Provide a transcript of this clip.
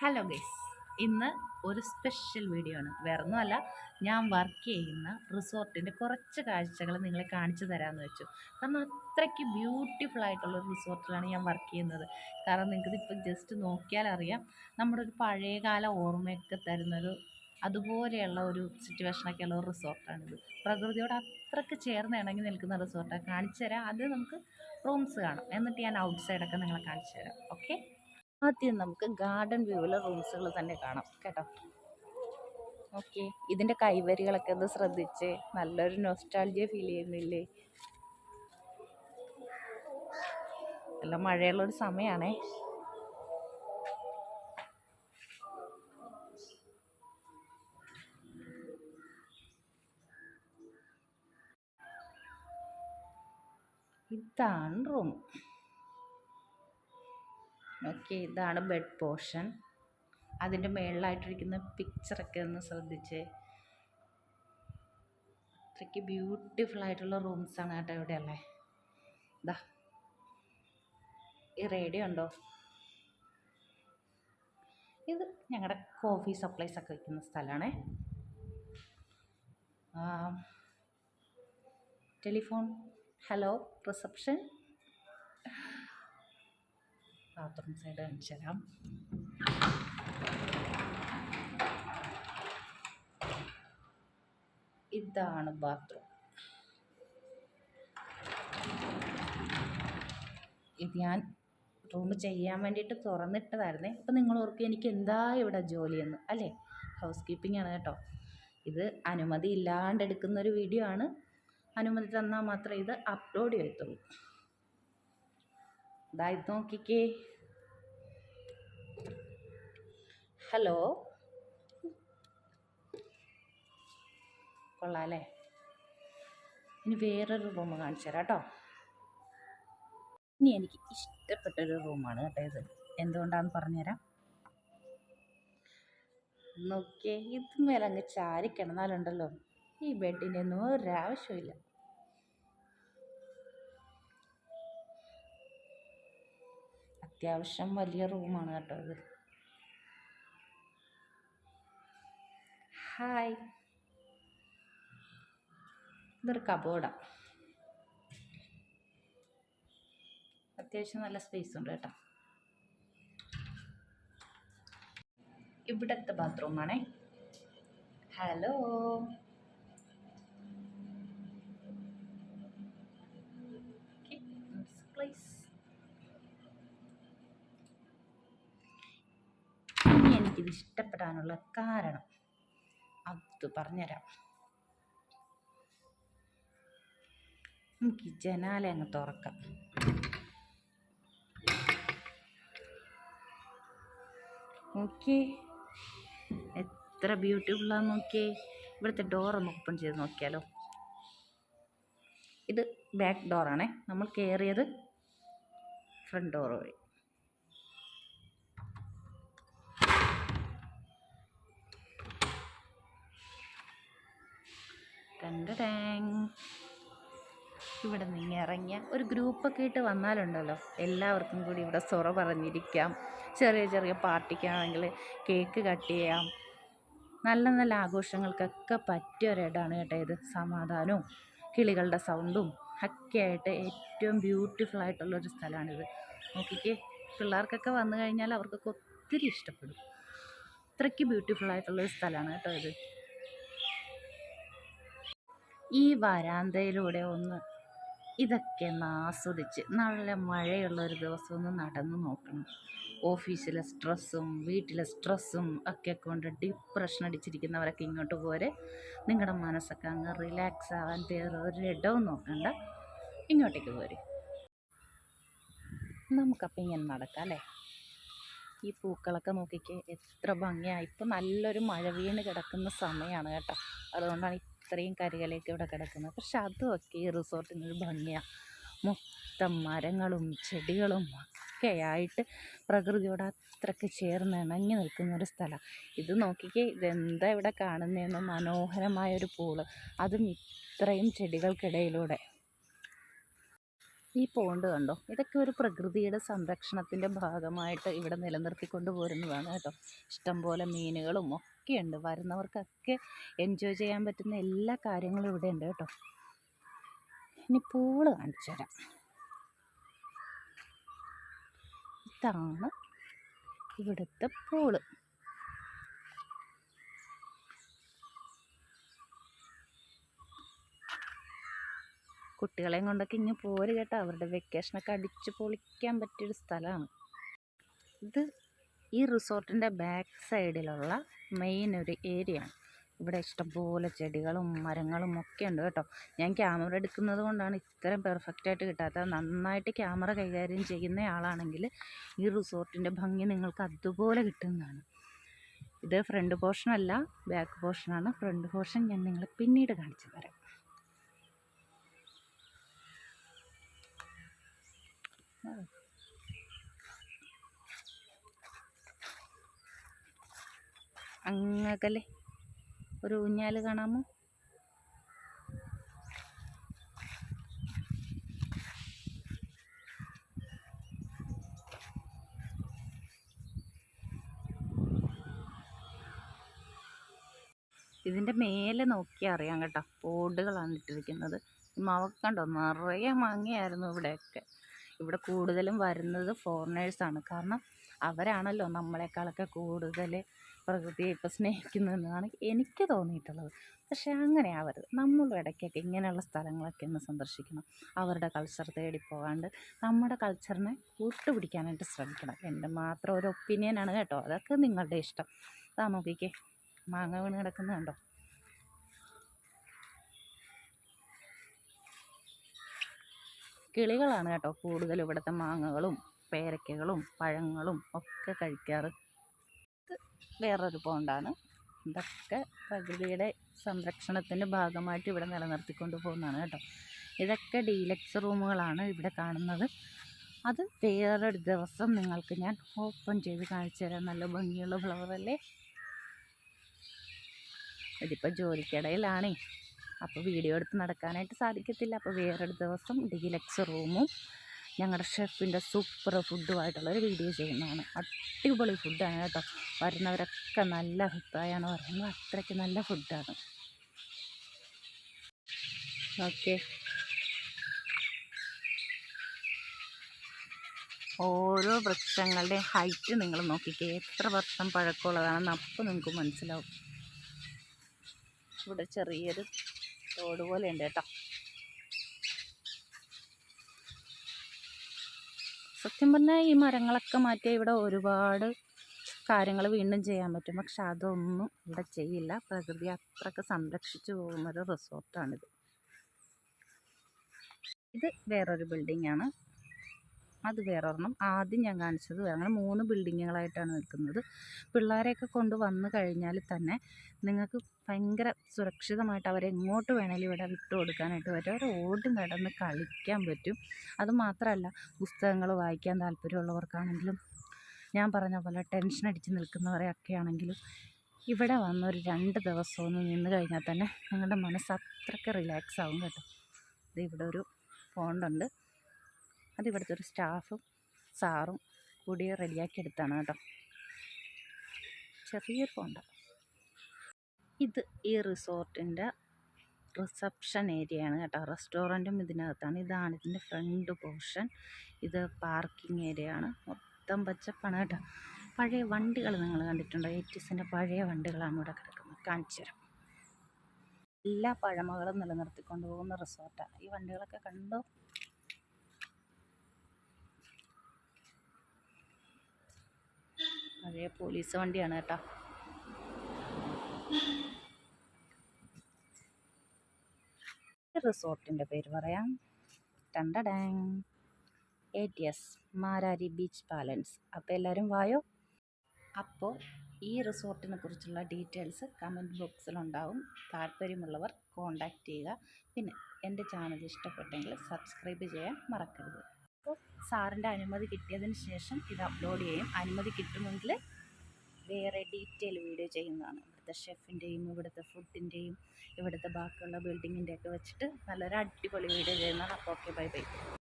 Hello guys, ഇന്ന് ഒരു special video ആണ്. വേറൊന്നുമല്ല, ഞാൻ വർക്ക് ചെയ്യുന്ന റിസോർട്ടിൻ്റെ കുറച്ച് കാഴ്ചകൾ നിങ്ങളെ കാണിച്ചു തരാമെന്ന് വെച്ചു. കാരണം അത്രയ്ക്ക് ബ്യൂട്ടിഫുൾ ആയിട്ടുള്ളൊരു റിസോർട്ടിലാണ് ഞാൻ വർക്ക് ചെയ്യുന്നത്. കാരണം നിങ്ങൾക്കിതിപ്പോൾ ജസ്റ്റ് നോക്കിയാൽ അറിയാം, നമ്മുടെ ഒരു പഴയകാല ഓർമ്മയൊക്കെ തരുന്നൊരു അതുപോലെയുള്ള ഒരു സിറ്റുവേഷനൊക്കെയുള്ള ഒരു റിസോർട്ടാണിത്. പ്രകൃതിയോട് അത്രയ്ക്ക് ചേർന്ന് ഇണങ്ങി നിൽക്കുന്ന റിസോർട്ടാണ്. കാണിച്ചു തരാം. അത് നമുക്ക് റൂംസ് കാണാം, എന്നിട്ട് ഞാൻ ഔട്ട് സൈഡൊക്കെ നിങ്ങളെ കാണിച്ചു തരാം. ഓക്കെ, ആദ്യം നമുക്ക് ഗാർഡൻ വ്യൂവിലെ റൂംസുകൾ തന്നെ കാണാം കേട്ടോ. ഓക്കെ, ഇതിൻ്റെ കൈവരികളൊക്കെ ഒന്ന് ശ്രദ്ധിച്ച് നല്ലൊരു നൊസ്റ്റാൾജിയ ഫീൽ ചെയ്യുന്നില്ലേ? നല്ല മഴയുള്ളൊരു സമയമാണേ. ഇതാണ് റൂം. ഓക്കെ, ഇതാണ് ബെഡ് പോർഷൻ. അതിൻ്റെ മേളിലായിട്ടിരിക്കുന്ന പിക്ചറൊക്കെ ഒന്ന് ശ്രദ്ധിച്ച്. അത്രയ്ക്ക് ബ്യൂട്ടിഫുൾ ആയിട്ടുള്ള റൂംസാണ് കേട്ടോ ഇവിടെ ഉള്ളത്. ഇതാ ഈ റേഡിയോ ഉണ്ടോ? ഇത് ഞങ്ങളുടെ കോഫി സപ്ലൈസ് ഒക്കെ വയ്ക്കുന്ന സ്ഥലമാണേ. Telephone, hello reception. Bathroom side കാണിച്ചു തരാം. ഇതാണ് ബാത്റൂം. ഇത് ഞാൻ റൂം ചെയ്യാൻ വേണ്ടിയിട്ട് തുറന്നിട്ടതായിരുന്നേ. അപ്പം നിങ്ങൾ ഓർക്കും എനിക്ക് എന്താ ഇവിടെ ജോലിയെന്ന്, അല്ലേ? ഹൗസ് കീപ്പിംഗ് ആണ് കേട്ടോ. ഇത് അനുമതി ഇല്ലാണ്ട് എടുക്കുന്നൊരു വീഡിയോ ആണ്. അനുമതി തന്നാൽ മാത്രമേ ഇത് അപ്ലോഡ് ചെയ്യത്തുള്ളൂ. ഇതാ ഇത് നോക്കിക്കേ. ഹലോ, കൊള്ളാം അല്ലേ? ഇനി വേറൊരു റൂം കാണിച്ചു തരാം കേട്ടോ. ഇനി എനിക്ക് ഇഷ്ടപ്പെട്ടൊരു റൂമാണ് കേട്ടോ ഇത്. എന്തുകൊണ്ടാണെന്ന് പറഞ്ഞുതരാം. നോക്കിയേ, ഇതുമേലെ അങ്ങ് ചാരി കിടന്നാലുണ്ടല്ലോ, ഈ ബെഡിൻ്റെ ഒന്നും ഒരാവശ്യമില്ല. അത്യാവശ്യം വലിയ റൂമാണ് കേട്ടോ ഇത്. ഹായ്, ഇതൊരു കബോർഡാണ്. അത്യാവശ്യം നല്ല സ്പേസ് ഉണ്ട് കേട്ടോ. ഇവിടുത്തെ ബാത്റൂമാണേ. ഹലോ, ഇനി എനിക്കിത് ഇഷ്ടപ്പെടാനുള്ള കാരണം അത് പറഞ്ഞുതരാം. നമുക്ക് ഈ ജനാല അങ്ങ് തുറക്കാം. നോക്കിയേ, എത്ര ബ്യൂട്ടിഫുള്ളാന്ന് നോക്കിയേ. ഇവിടുത്തെ ഡോറൊന്ന് ഓപ്പൺ ചെയ്ത് നോക്കിയാലോ. ഇത് ബാക്ക് ഡോറാണേ. നമ്മൾ കയറിയത് ഫ്രണ്ട് ഡോർ വഴി. ഇവിടെ നിന്ന് ഇറങ്ങിയ ഒരു ഗ്രൂപ്പൊക്കെ ഇട്ട് വന്നാലുണ്ടല്ലോ, എല്ലാവർക്കും കൂടി ഇവിടെ സൊറ പറഞ്ഞിരിക്കാം. ചെറിയ ചെറിയ പാർട്ടിക്കാണെങ്കിൽ കേക്ക് കട്ട് ചെയ്യാം. നല്ല നല്ല ആഘോഷങ്ങൾക്കൊക്കെ പറ്റിയ ഒരിടമാണ് കേട്ടോ ഇത്. സമാധാനവും കിളികളുടെ സൗണ്ടും ഒക്കെ ആയിട്ട് ഏറ്റവും ബ്യൂട്ടിഫുൾ ആയിട്ടുള്ളൊരു സ്ഥലമാണിത്. നോക്കിക്കേ, പിള്ളേർക്കൊക്കെ വന്നു കഴിഞ്ഞാൽ അവർക്കൊക്കെ ഒത്തിരി ഇഷ്ടപ്പെടും. അത്രയ്ക്ക് ബ്യൂട്ടിഫുൾ ആയിട്ടുള്ളൊരു സ്ഥലമാണ് കേട്ടോ ഇത്. ഈ വരാന്തയിലൂടെ ഒന്ന് ഇതൊക്കെ ഒന്ന് ആസ്വദിച്ച് നല്ല മഴയുള്ള ഒരു ദിവസം ഒന്ന് നടന്നു നോക്കണം. ഓഫീസിലെ സ്ട്രെസ്സും വീട്ടിലെ സ്ട്രെസ്സും ഒക്കെ കൊണ്ട് ഡിപ്രഷൻ അടിച്ചിരിക്കുന്നവരൊക്കെ ഇങ്ങോട്ട് പോരെ. നിങ്ങളുടെ മനസ്സൊക്കെ അങ്ങ് റിലാക്സ് ആവാൻ വേറെ ഒരിടവും നോക്കണ്ട, ഇങ്ങോട്ടേക്ക് പോരെ. നമുക്കപ്പം ഇങ്ങനെ നടക്കാം അല്ലേ? ഈ പൂക്കളൊക്കെ നോക്കിക്കേ, എത്ര ഭംഗിയാണ്. ഇപ്പം നല്ലൊരു മഴ വീണ് കിടക്കുന്ന സമയമാണ് കേട്ടോ. അതുകൊണ്ടാണ് ഇത്രയും കരികലേക്ക് ഇവിടെ കിടക്കുന്നത്. പക്ഷെ അതുമൊക്കെ ഈ റിസോർട്ടിനൊരു ഭംഗിയാണ്. മൊത്തം മരങ്ങളും ചെടികളും ഒക്കെ ആയിട്ട് പ്രകൃതിയോട് അത്രയ്ക്ക് ചേർന്ന് ഇണങ്ങി നിൽക്കുന്നൊരു സ്ഥലം. ഇത് നോക്കിക്കേ, ഇതെന്താ ഇവിടെ കാണുന്നതെന്ന്. മനോഹരമായൊരു പൂള്, അതും ഇത്രയും ചെടികൾക്കിടയിലൂടെ. ഈ പോണ്ട് കണ്ടോ, ഇതൊക്കെ ഒരു പ്രകൃതിയുടെ സംരക്ഷണത്തിൻ്റെ ഭാഗമായിട്ട് ഇവിടെ നിലനിർത്തിക്കൊണ്ട് പോരുന്നതാണ് കേട്ടോ. ഇഷ്ടംപോലെ മീനുകളും ഒക്കെയുണ്ട്. വരുന്നവർക്കൊക്കെ എൻജോയ് ചെയ്യാൻ പറ്റുന്ന എല്ലാ കാര്യങ്ങളും ഇവിടെ ഉണ്ട് കേട്ടോ. ഇനി പൂള് കാണിച്ചു തരാം. ഇതാണ് ഇവിടുത്തെ പൂള്. കുട്ടികളെയും കൊണ്ടൊക്കെ ഇങ്ങനെ പോര് കേട്ടോ. അവരുടെ വെക്കേഷനൊക്കെ അടിച്ച് പൊളിക്കാൻ പറ്റിയൊരു സ്ഥലമാണ് ഇത്. ഈ റിസോർട്ടിൻ്റെ ബാക്ക് സൈഡിലുള്ള മെയിൻ ഒരു ഏരിയ ആണ്. ഇവിടെ ഇഷ്ടംപോലെ ചെടികളും മരങ്ങളും ഒക്കെ ഉണ്ട് കേട്ടോ. ഞാൻ ക്യാമറ എടുക്കുന്നത് കൊണ്ടാണ് ഇത്രയും പെർഫെക്റ്റായിട്ട് കിട്ടാത്തത്. നന്നായിട്ട് ക്യാമറ കൈകാര്യം ചെയ്യുന്ന ആളാണെങ്കിൽ ഈ റിസോർട്ടിൻ്റെ ഭംഗി നിങ്ങൾക്ക് അതുപോലെ കിട്ടുന്നതാണ്. ഇത് ഫ്രണ്ട് പോർഷനല്ല, ബാക്ക് പോർഷനാണ്. ഫ്രണ്ട് പോർഷൻ ഞാൻ നിങ്ങളെ പിന്നീട് കാണിച്ചു തരാം. അങ്ങകലെ ഒരു ഊഞ്ഞാൽ കാണാമോ? ഇതിൻ്റെ മേലെ നോക്കിയാൽ അറിയാം കേട്ടോ. ബോർഡുകളാണ് ഇട്ടിരിക്കുന്നത്. മാവൊക്കെ കണ്ടോ, നിറയെ മാങ്ങയായിരുന്നു ഇവിടെയൊക്കെ. ഇവിടെ കൂടുതലും വരുന്നത് ഫോറിനേഴ്സാണ്. കാരണം അവരാണല്ലോ നമ്മളെക്കാളൊക്കെ കൂടുതൽ പ്രകൃതിയെ ഇപ്പോൾ സ്നേഹിക്കുന്നതെന്നാണ് എനിക്ക് തോന്നിയിട്ടുള്ളത്. പക്ഷേ അങ്ങനെ ആവരുത്. നമ്മളും ഇടയ്ക്കൊക്കെ ഇങ്ങനെയുള്ള സ്ഥലങ്ങളൊക്കെ ഒന്ന് സന്ദർശിക്കണം. അവരുടെ കൾച്ചർ തേടിപ്പോകാണ്ട് നമ്മുടെ കൾച്ചറിനെ കൂട്ടുപിടിക്കാനായിട്ട് ശ്രമിക്കണം. എൻ്റെ മാത്രം ഒരു ഒപ്പീനിയനാണ് കേട്ടോ. അതൊക്കെ നിങ്ങളുടെ ഇഷ്ടം. അതാ നോക്കിക്കേ, മാങ്ങ വീണ് കിടക്കുന്നത് കണ്ടോ. കിളികളാണ് കേട്ടോ കൂടുതൽ ഇവിടുത്തെ മാങ്ങകളും പേരയ്ക്കകളും പഴങ്ങളും ഒക്കെ കഴിക്കാറ്. ഇത് വേറൊരു പോണ്ടാണ്. ഇതൊക്കെ പ്രകൃതിയുടെ സംരക്ഷണത്തിൻ്റെ ഭാഗമായിട്ട് ഇവിടെ നിലനിർത്തിക്കൊണ്ട് പോകുന്നതാണ് കേട്ടോ. ഇതൊക്കെ ഡീലക്സ് റൂമുകളാണ് ഇവിടെ കാണുന്നത്. അത് വേറൊരു ദിവസം നിങ്ങൾക്ക് ഞാൻ ഓപ്പൺ ചെയ്ത് കാണിച്ചു തരാം. നല്ല ഭംഗിയുള്ള ഫ്ലവറല്ലേ. ഇതിപ്പോൾ ജോലിക്കിടയിലാണേ, അപ്പോൾ വീഡിയോ എടുത്ത് നടക്കാനായിട്ട് സാധിക്കത്തില്ല. അപ്പോൾ വേറൊരു ദിവസം ഡീലക്സ് റൂമും ഞങ്ങളുടെ ഷെഫിൻ്റെ സൂപ്പർ ഫുഡുമായിട്ടുള്ളൊരു വീഡിയോ ചെയ്യുന്നതാണ്. അടിപൊളി ഫുഡാണ് കേട്ടോ. വരുന്നവരൊക്കെ നല്ല അഭിപ്രായമാണ് പറയുന്നത്. അത്രയ്ക്ക് നല്ല ഫുഡാണ്. ഓക്കെ, ഓരോ വൃക്ഷങ്ങളുടെ ഹൈറ്റ് നിങ്ങൾ നോക്കിക്കേ, എത്ര വർഷം പഴക്കമുള്ളതാണെന്ന് അപ്പോൾ നിങ്ങൾക്ക് മനസ്സിലാവും. ഇവിടെ ചെറിയൊരു തോട് പോലെ ഉണ്ട് കേട്ടോ. സത്യം പറഞ്ഞാൽ ഈ മരങ്ങളൊക്കെ മാറ്റിയാൽ ഇവിടെ ഒരുപാട് കാര്യങ്ങൾ വീണ്ടും ചെയ്യാൻ പറ്റും. പക്ഷെ അതൊന്നും ഇവിടെ ചെയ്യില്ല. പ്രകൃതി അത്രയ്ക്ക് സംരക്ഷിച്ചു പോകുന്നൊരു റിസോർട്ടാണിത്. ഇത് വേറൊരു ബിൽഡിങ്ങാണ്, അത് വേറൊരെണ്ണം. ആദ്യം ഞാൻ കാണിച്ചത് അങ്ങനെ 3 ബിൽഡിങ്ങുകളായിട്ടാണ് നിൽക്കുന്നത്. പിള്ളേരെയൊക്കെ കൊണ്ട് വന്നു കഴിഞ്ഞാൽ തന്നെ നിങ്ങൾക്ക് ഭയങ്കര സുരക്ഷിതമായിട്ട് അവരെ എങ്ങോട്ട് വേണമെങ്കിലും ഇവിടെ വിട്ടു കൊടുക്കാനായിട്ട് പറ്റും. അവർ ഓടി നടന്ന് കളിക്കാൻ പറ്റും. അതുമാത്രമല്ല, പുസ്തകങ്ങൾ വായിക്കാൻ താല്പര്യമുള്ളവർക്കാണെങ്കിലും, ഞാൻ പറഞ്ഞ പോലെ ടെൻഷൻ അടിച്ച് നിൽക്കുന്നവരെയൊക്കെ ആണെങ്കിലും ഇവിടെ വന്നൊരു 2 ദിവസമൊന്ന് നിന്ന് കഴിഞ്ഞാൽ തന്നെ നിങ്ങളുടെ മനസ്സ് അത്രയ്ക്ക് റിലാക്സ് ആവും കേട്ടോ. ഇത് ഇവിടെ ഒരു പോണ്ടുണ്ട്. അതിവിടുത്തെ ഒരു സ്റ്റാഫും സാറും കൂടി റെഡിയാക്കി എടുത്താണ് കേട്ടോ. ചെറിയൊരു പോണ്ട. ഇത് ഈ റിസോർട്ടിൻ്റെ റിസപ്ഷൻ ഏരിയയാണ് കേട്ടോ. റെസ്റ്റോറൻറ്റും ഇതിനകത്താണ്. ഇതാണ് ഇതിൻ്റെ ഫ്രണ്ട് പോർഷൻ. ഇത് പാർക്കിംഗ് ഏരിയ ആണ്. മൊത്തം പച്ചപ്പാണ് കേട്ടോ. പഴയ വണ്ടികൾ നിങ്ങൾ കണ്ടിട്ടുണ്ടോ? 80s പഴയ വണ്ടികളാണ് ഇവിടെ കിടക്കുന്നത്. കാണിച്ചു തരാം. എല്ലാ പഴമകളും നിലനിർത്തിക്കൊണ്ടു പോകുന്ന റിസോർട്ടാണ്. ഈ വണ്ടികളൊക്കെ കണ്ടോ? പഴയ പോലീസ് വണ്ടിയാണ് കേട്ടോ. റിസോർട്ടിൻ്റെ പേര് പറയാം. ടണ്ടടാങ്, ATS മാരാരി ബീച്ച് പാലൻസ്. അപ്പോൾ എല്ലാവരും വായോ. അപ്പോൾ ഈ റിസോർട്ടിനെ കുറിച്ചുള്ള ഡീറ്റെയിൽസ് കമൻറ്റ് ബോക്സിലുണ്ടാവും. താല്പര്യമുള്ളവർ കോൺടാക്റ്റ് ചെയ്യുക. പിന്നെ എൻ്റെ ചാനൽ ഇഷ്ടപ്പെട്ടെങ്കിൽ സബ്സ്ക്രൈബ് ചെയ്യാൻ മറക്കരുത്. അപ്പോൾ സാറിൻ്റെ അനുമതി കിട്ടിയതിന് ശേഷം ഇത് അപ്ലോഡ് ചെയ്യും. അനുമതി കിട്ടുമെങ്കിൽ വേറെ ഡീറ്റെയിൽ വീഡിയോ ചെയ്യുന്നതാണ്. ഇവിടുത്തെ ഷെഫിൻ്റെയും ഇവിടുത്തെ ഫുഡിൻ്റെയും ഇവിടുത്തെ ബാക്കിയുള്ള ബിൽഡിങ്ങിൻ്റെയൊക്കെ വെച്ചിട്ട് നല്ലൊരു അടിപൊളി വീഡിയോ ചെയ്യുന്നതാണ്. അപ്പോൾ ഓക്കെ, ബൈ ബൈ.